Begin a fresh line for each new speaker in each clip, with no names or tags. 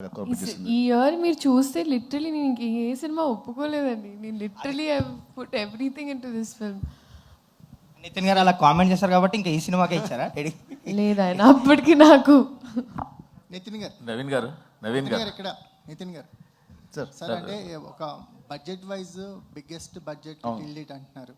ఈ ఇయర్ మీరు చూస్తే లిటరలీ నేను ఇంక ఏ సినిమా ఒప్పుకోలేదండి. నేను literally I put everything into this film.
Nithin గారు అలా కామెంట్ చేశారు కాబట్టి ఇంకా ఈ సినిమాకే ఇచ్చారా?
లేదు ఆయన అప్పటికి నాకు
నితిన్ గారు
నవీన్ గారు
ఇక్కడ నితిన్ గారు సార్ అంటే ఒక budget wise biggest budget tilde అంటున్నారు.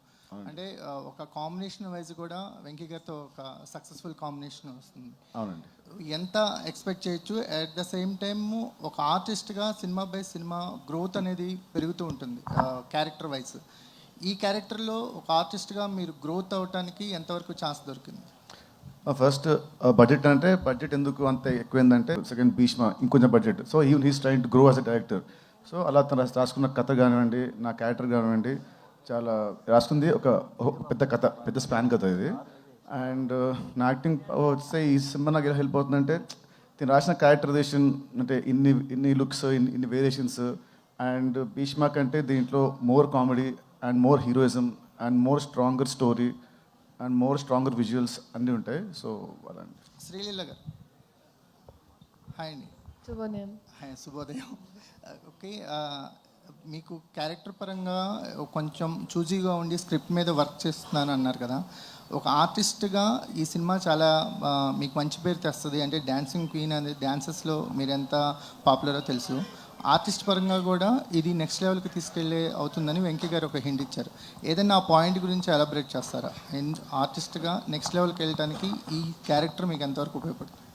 అంటే ఒక కాంబినేషన్ వైజ్ కూడా వెంకీ గారితో ఒక సక్సెస్ఫుల్ కాంబినేషన్ వస్తుంది.
అవునండి.
ఎంత ఎక్స్పెక్ట్ చేయొచ్చు? అట్ ద సేమ్ టైమ్ ఒక ఆర్టిస్ట్గా సినిమా బై సినిమా గ్రోత్ అనేది పెరుగుతూ ఉంటుంది క్యారెక్టర్ వైజ్. ఈ క్యారెక్టర్లో ఒక ఆర్టిస్ట్గా మీరు గ్రోత్ అవడానికి ఎంతవరకు ఛాన్స్ దొరికింది?
ఫస్ట్ బడ్జెట్ అంటే బడ్జెట్ ఎందుకు అంత ఎక్కువైందంటే సెకండ్ భీష్మ ఇంకొంచెం budget. So he's train to grow as a director. So అలా తను రాసుకున్న కథ కానివ్వండి, నా క్యారెక్టర్ కానివ్వండి, చాలా రాసుకుంది ఒక పెద్ద కథ, పెద్ద స్పాన్ కథ ఇది. అండ్ నా యాక్టింగ్ వస్తే ఈ సినిమా నాకు ఎలా హెల్ప్ అవుతుందంటే నేను రాసిన క్యారెక్టరైజేషన్ అంటే ఇన్ని లుక్స్, ఇన్ని వేరియేషన్స్. అండ్ భీష్మ కంటే దీంట్లో more comedy and more heroism and more stronger story and more stronger visuals అన్నీ ఉంటాయి. సో అలాంటి
శ్రీలీల గారు హాయ్ అండి.
శుభోదయం.
హాయ్, శుభోదయం. ఓకే, మీకు క్యారెక్టర్ పరంగా కొంచెం చూజీగా ఉండి స్క్రిప్ట్ మీద వర్క్ చేస్తున్నాను అన్నారు కదా. ఒక ఆర్టిస్ట్గా ఈ సినిమా చాలా మీకు మంచి పేరు తెస్తుంది. అంటే డ్యాన్సింగ్ క్వీన్ అనేది డ్యాన్సెస్లో మీరు ఎంత పాపులరో తెలుసు. ఆర్టిస్ట్ పరంగా కూడా ఇది నెక్స్ట్ లెవెల్కి తీసుకెళ్ళే అవుతుందని వెంకీ గారు ఒక హింట్ ఇచ్చారు. ఏదైనా ఆ పాయింట్ గురించి ఎలాబరేట్ చేస్తారా? ఆర్టిస్ట్గా నెక్స్ట్ లెవెల్కి వెళ్ళడానికి ఈ క్యారెక్టర్ మీకు ఎంతవరకు ఉపయోగపడుతుంది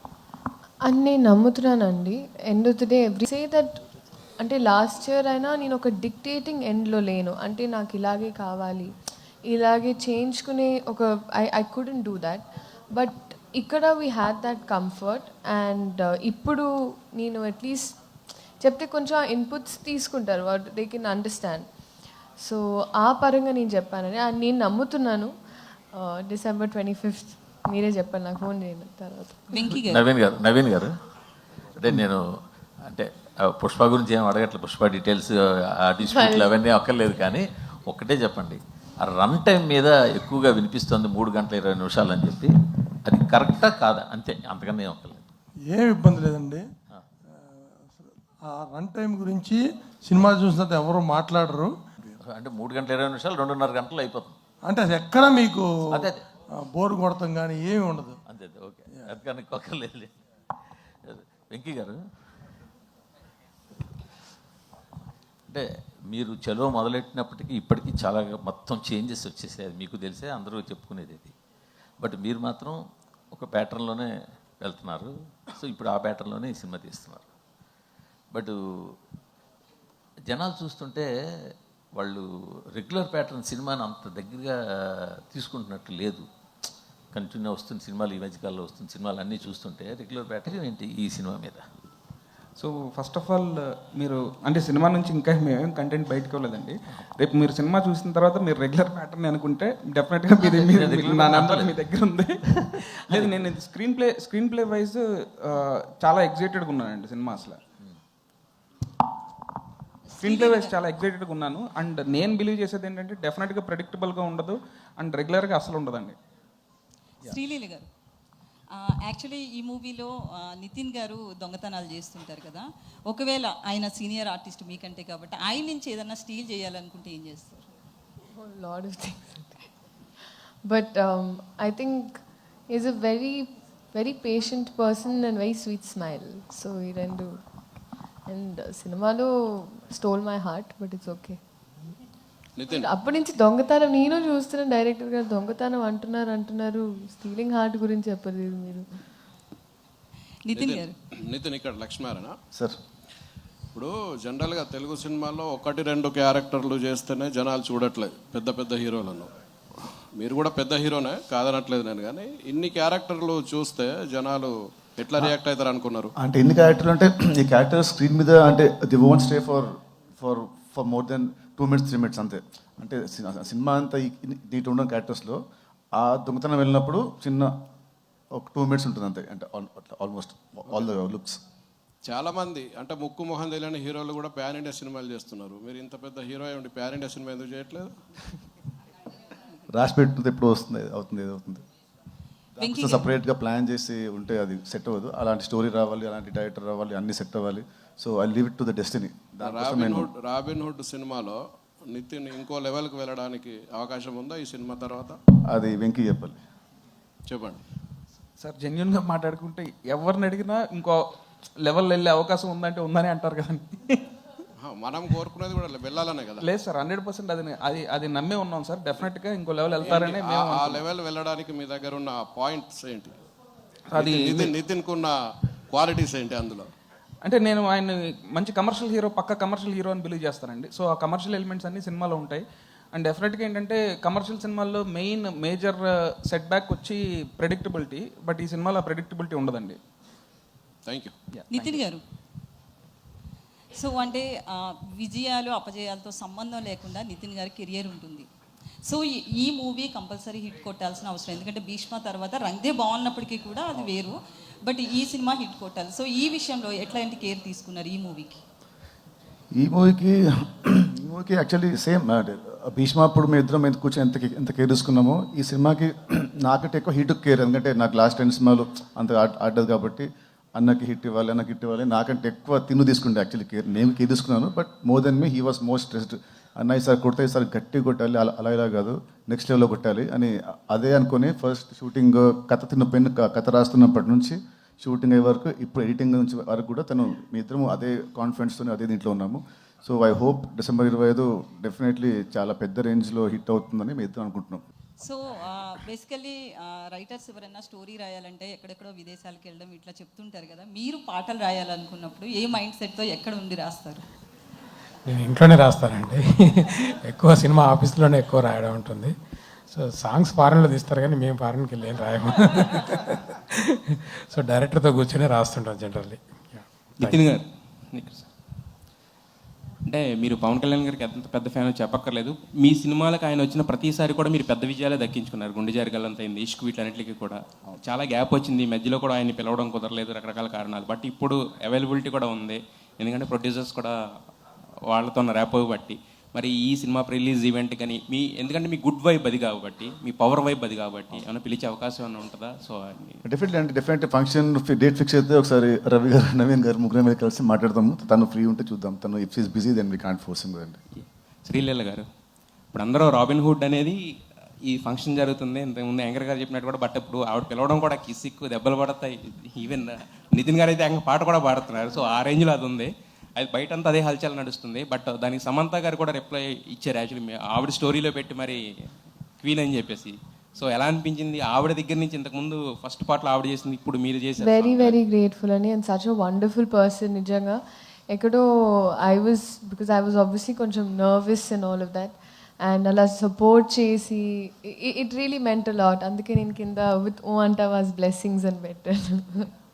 అని నేను నమ్ముతున్నానండి. End of the day every say that అంటే లాస్ట్ ఇయర్ అయినా నేను ఒక డిక్టేటింగ్ ఎండ్లో లేను. అంటే నాకు ఇలాగే కావాలి, ఇలాగే చేయించుకునే ఒక I couldn't do that. But ఇక్కడ we had that comfort. And ఇప్పుడు నేను అట్లీస్ట్ చెప్తే కొంచెం ఇన్పుట్స్ తీసుకుంటారు, what they can understand. So ఆ పరంగా నేను చెప్పానని నేను నమ్ముతున్నాను. December 25th మీరే చెప్పండి, నాకు ఫోన్ చేయండి తర్వాత.
నవీన్ గారు అంటే నేను అంటే పుష్ప గురించి ఏం అడగట్లేదు, పుష్ప డీటెయిల్స్ ఆ డిస్ప్యూట్లు అవన్నీ అక్కర్లేదు. కానీ ఒక్కటే చెప్పండి, ఆ రన్ టైం మీద ఎక్కువగా వినిపిస్తుంది 3 గంటల 20 నిమిషాలు అని చెప్పి, అది కరెక్టా కాదా? అంతే, అంతకన్నా ఏం అక్కర్లేదు.
ఏం ఇబ్బంది లేదండి. ఆ రన్ టైం గురించి సినిమా చూసినంత ఎవరు మాట్లాడరు.
అంటే 3 గంటల 20 నిమిషాలు 2.5 గంటలు అయిపోతుంది.
అంటే అది ఎక్కడ మీకు
అదే
బోర్ కొడతాం కానీ ఏమి ఉండదు.
అంతే, ఓకే, అది కానీ ఒక్కర్లేదు. వెంకీ గారు అంటే మీరు చలో మొదలెట్టినప్పటికీ ఇప్పటికీ చాలా మొత్తం చేంజెస్ వచ్చేసాయి, అది మీకు తెలిసే, అందరూ చెప్పుకునేది ఇది. బట్ మీరు మాత్రం ఒక ప్యాటర్న్లోనే వెళ్తున్నారు. సో ఇప్పుడు ఆ ప్యాటర్న్లోనే ఈ సినిమా తీస్తున్నారు. బట్ జనాలు చూస్తుంటే వాళ్ళు రెగ్యులర్ ప్యాటర్న్ సినిమాని అంత దగ్గరగా తీసుకుంటున్నట్టు లేదు. కంటిన్యూ వస్తున్న సినిమాలు, ఈ మధ్యకాలంలో వస్తున్న సినిమాలు అన్నీ చూస్తుంటే రెగ్యులర్ ప్యాటర్న్ ఏంటి ఈ సినిమా మీద?
సో ఫస్ట్ ఆఫ్ ఆల్ మీరు అంటే సినిమా నుంచి ఇంకా మేమేం కంటెంట్ బయటకు వెళ్ళలేదండి. రేపు మీరు సినిమా చూసిన తర్వాత మీరు రెగ్యులర్ ప్యాటర్న్ అనుకుంటే డెఫినెట్గా నా నెంబర్ మీ దగ్గర ఉంది. లేదు, నేను స్క్రీన్ ప్లే వైజ్ చాలా ఎగ్జైటెడ్గా ఉన్నానండి సినిమా. అసలు స్క్రీన్ ప్లే వైజ్ చాలా ఎగ్జైటెడ్గా ఉన్నాను. అండ్ నేను బిలీవ్ చేసేది ఏంటంటే డెఫినెట్గా ప్రెడిక్టబుల్గా ఉండదు అండ్ రెగ్యులర్గా అసలు ఉండదండి.
శ్రీలీల గారు, యాక్చువల్లీ ఈ మూవీలో నితిన్ గారు దొంగతనాలు చేస్తుంటారు కదా. ఒకవేళ ఆయన సీనియర్ ఆర్టిస్ట్ మీకంటే కాబట్టి ఆయన నుంచి ఏదన్నా స్టీల్ చేయాలనుకుంటే ఏం చేస్తారు?
Lot of things. But I think is a very very patient person and very sweet smile. So ఈ రెండు అండ్ సినిమాలో stole my heart, but it's okay. అప్పటి నుంచి దొంగతనం నేను చూస్తున్నాను. డైరెక్టర్ గారు దొంగతనం అంటున్నారు, స్టీలింగ్ హార్ట్ గురించి చెప్పలేదు మీరు.
నితిన్ ఇక్కడ లక్ష్మారాయణ
సార్.
ఇప్పుడు జనరల్గా తెలుగు సినిమాల్లో 1-2 క్యారెక్టర్లు చేస్తేనే జనాలు చూడట్లేదు పెద్ద పెద్ద హీరోలను. మీరు కూడా పెద్ద హీరోనే కాదనట్లేదు నేను, కానీ ఇన్ని క్యారెక్టర్లు చూస్తే జనాలు ఎట్లా రియాక్ట్ అవుతారు అనుకున్నారు?
అంటే ఎన్ని క్యారెక్టర్లు అంటే ఈ క్యారెక్టర్ స్క్రీన్ మీద అంటే the won't stay for more than 2 minutes 3 minutes అంతే. అంటే సినిమా అంతా దీంట్లో ఉన్న క్యారెక్టర్స్లో ఆ దొంగతనం వెళ్ళినప్పుడు చిన్న ఒక 2 minutes ఉంటుంది అంతే. అంటే ఆల్మోస్ట్ ఆల్ ద లుక్స్.
చాలామంది అంటే ముక్కు మొహం తెలియని హీరోలు కూడా ప్యాన్ ఇండియా సినిమాలు చేస్తున్నారు. మీరు ఇంత పెద్ద హీరో ఉండి ప్యాన్ ఇండియా సినిమా ఎందుకు చేయట్లేదు?
రాసి పెట్టుకుంటే ఎప్పుడు అవుతుంది.
వెంకీ
సపరేట్గా ప్లాన్ చేసి ఉంటే అది సెట్ అవ్వదు. అలాంటి స్టోరీ రావాలి, అలాంటి డైరెక్టర్ రావాలి, అన్ని సెట్ అవ్వాలి. So I leave it to the destiny.
Robin hood సినిమాలో నితిన్ ఇంకో లెవెల్కి వెళ్ళడానికి అవకాశం ఉందా ఈ సినిమా తర్వాత?
అది వెంకీ చెప్పాలి.
చెప్పండి
సార్. జెన్యున్గా మాట్లాడుకుంటే ఎవరిని అడిగినా ఇంకో లెవెల్ వెళ్ళే అవకాశం ఉందంటే ఉందని అంటారు కదండి.
మనం కోరుకునేది కూడా వెళ్ళాలనే కదా.
లేదు సార్, 100% అది నమ్మే ఉన్నాం సార్. డెఫినెట్గా ఇంకో లెవెల్ వెళ్తారని మేము.
ఆ లెవెల్ వెళ్ళడానికి మీ దగ్గర ఉన్న పాయింట్స్ ఏంటి?
అది
నితిన్కు ఉన్న క్వాలిటీస్ ఏంటి అందులో?
అంటే నేను ఆయన మంచి కమర్షియల్ హీరో, పక్క కమర్షియల్ హీరో అని బిలీవ్ చేస్తానండి. సో ఆ కమర్షియల్ ఎలిమెంట్స్ అన్ని సినిమాలో ఉంటాయి. అండ్ డెఫినెట్గా ఏంటంటే కమర్షియల్ సినిమాల్లో మేజర్ సెట్ బ్యాక్ వచ్చి ప్రెడిక్టబిలిటీ. బట్ ఈ సినిమాలో ప్రెడిక్టబిలిటీ ఉండదండి.
Thank you.
నితిన్ గారు, సో అంటే విజయాలు అపజయాలతో సంబంధం లేకుండా నితిన్ గారి కెరియర్ ఉంటుంది. సో ఈ మూవీ కంపల్సరీ హిట్ కొట్టాల్సిన అవసరం, ఎందుకంటే భీష్మ తర్వాత రంగ్దే బాగున్నప్పటికీ కూడా అది వేరు. బట్ ఈ సినిమా హిట్ కొట్టాలి. సో ఈ విషయంలో ఎట్లాంటి కేర్ తీసుకున్నారు ఈ మూవీకి?
ఈ మూవీకి యాక్చువల్లీ సేమ్ భీష్మ అప్పుడు మేము ఇద్దరం ఎంత కూర్చొని ఎంత కేర్ తీసుకున్నామో ఈ సినిమాకి నాకంటే ఎక్కువ హిట్ కేర్. ఎందుకంటే నాకు లాస్ట్ 10 సినిమాలు అంత ఆడదు కాబట్టి అన్నకి హిట్ ఇవ్వాలి, అన్నకి హిట్ ఇవ్వాలి. నాకంటే ఎక్కువ తిన్ను యాక్చువల్లీ కేర్. నేను కేర్ తీసుకున్నాను, but more than me he was most stressed. అన్న ఈసారి కొడితే ఈసారి గట్టి కొట్టాలి, అలా ఇలా కాదు నెక్స్ట్ లెవెల్లో కొట్టాలి అని అదే అనుకుని ఫస్ట్ షూటింగ్ కథ రాస్తున్నప్పటి నుంచి షూటింగ్ అయ్యే వరకు ఇప్పుడు ఎడిటింగ్ నుంచి వరకు కూడా మీ ఇద్దరము అదే కాన్ఫిడెన్స్తో అదే దీంట్లో ఉన్నాము. So I hope December 25 definitely చాలా పెద్ద రేంజ్లో హిట్ అవుతుందని మేము ఇద్దరం అనుకుంటున్నాం.
సో బేసికల్లీ రైటర్స్ ఎవరైనా స్టోరీ రాయాలంటే ఎక్కడెక్కడో విదేశాలకు వెళ్ళడం ఇట్లా చెప్తుంటారు కదా. మీరు పాటలు రాయాలనుకున్నప్పుడు ఏ మైండ్ సెట్తో ఎక్కడ ఉండి రాస్తారు?
నేను ఇంట్లోనే రాస్తానండి. ఎక్కువ సినిమా ఆఫీస్లోనే ఎక్కువ రాయడం ఉంటుంది. సో సాంగ్స్ ఫారెన్లో తీస్తారు కానీ మేము ఫారెన్కి వెళ్ళి ఏం రాయము. సో డైరెక్టర్తో కూర్చొని రాస్తుంటాం జనరల్లీ.
నితిన్ గారు, అంటే మీరు పవన్ కళ్యాణ్ గారికి ఎంత పెద్ద ఫ్యాన్ చెప్పక్కర్లేదు. మీ సినిమాలకు ఆయన వచ్చిన ప్రతిసారి కూడా మీరు పెద్ద విజయాలే దక్కించుకున్నారు. గుండె జారిగల్లంత అయింది, ఇష్క్ వీటన్నిటికీ కూడా చాలా గ్యాప్ వచ్చింది. మధ్యలో కూడా ఆయన పిలవడం కుదరలేదు, రకరకాల కారణాలు. బట్ ఇప్పుడు అవైలబిలిటీ కూడా ఉంది, ఎందుకంటే ప్రొడ్యూసర్స్ కూడా వాళ్ళతో ర్యాప్ బట్టి. మరి ఈ సినిమా రిలీజ్ ఈవెంట్ కానీ ఎందుకంటే మీ గుడ్ వైబ్ అది కాబట్టి, మీ పవర్ వైబ్ అది కాబట్టి ఏమైనా పిలిచే అవకాశం ఏమైనా ఉంటుందా? So
definitely function date fix అయితే ఒకసారి రవి గారు, నవీన్ గారు ముగ్గురు మీద కలిసి మాట్లాడతాము. తను ఫ్రీ ఉంటే చూద్దాం. తను if is busy then we can't force him కదండి.
శ్రీలీల గారు, ఇప్పుడు అందరూ రాబిన్ హుడ్ అనేది ఈ ఫంక్షన్ జరుగుతుంది, ఇంతకుముందు యాంకర్ గారు చెప్పినట్టు కూడా. బట్ ఇప్పుడు ఆవిడ పిలవడం కూడా కిసిక్కు దెబ్బలు పడతాయి. ఈవెన్ నితిన్ గారు అయితే పాట కూడా పాడుతున్నారు. సో ఆ రేంజ్లో అది ఉంది. అది బయటంతా అదే హల్చల్ నడుస్తుంది. బట్ దానికి సమంత గారు కూడా రిప్లై ఇచ్చారు యాక్చువల్లీ, ఆవిడ స్టోరీలో పెట్టి మరి క్వీన్ అని చెప్పేసి. సో ఎలా అనిపించింది ఆవిడ దగ్గర నుంచి? ఇంతకుముందు ఫస్ట్ పార్ట్లో ఆవిడ చేసింది, ఇప్పుడు మీరు చేశారు.
వెరీ గ్రేట్ఫుల్ అని. And such a wonderful person. నిజంగా ఎక్కడో బికాజ్ ఐ వాజ్ ఆబ్వియస్లీ కొంచెం nervous and all of that. And అలా సపోర్ట్ చేసి it really meant a lot. అందుకే నేను కింద విత్ ఓ అంటా వాజ్ బ్లెస్సింగ్స్ అని పెట్టాను.